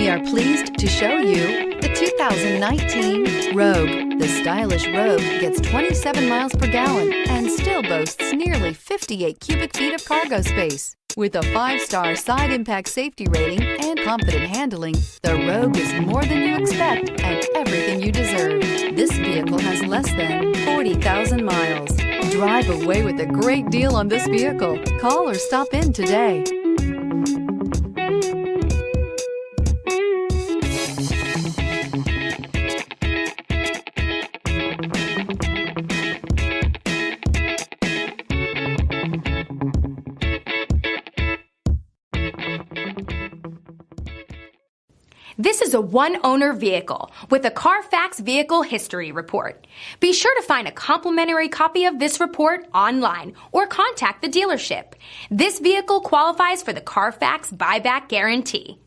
We are pleased to show you the 2019 Rogue. The stylish Rogue gets 27 miles per gallon and still boasts nearly 58 cubic feet of cargo space. With a 5-star side impact safety rating and confident handling, the Rogue is more than you expect and everything you deserve. This vehicle has less than 40,000 miles. Drive away with a great deal on this vehicle. Call or stop in today. This is a one-owner vehicle with a Carfax Vehicle History Report. Be sure to find a complimentary copy of this report online or contact the dealership. This vehicle qualifies for the Carfax Buyback Guarantee.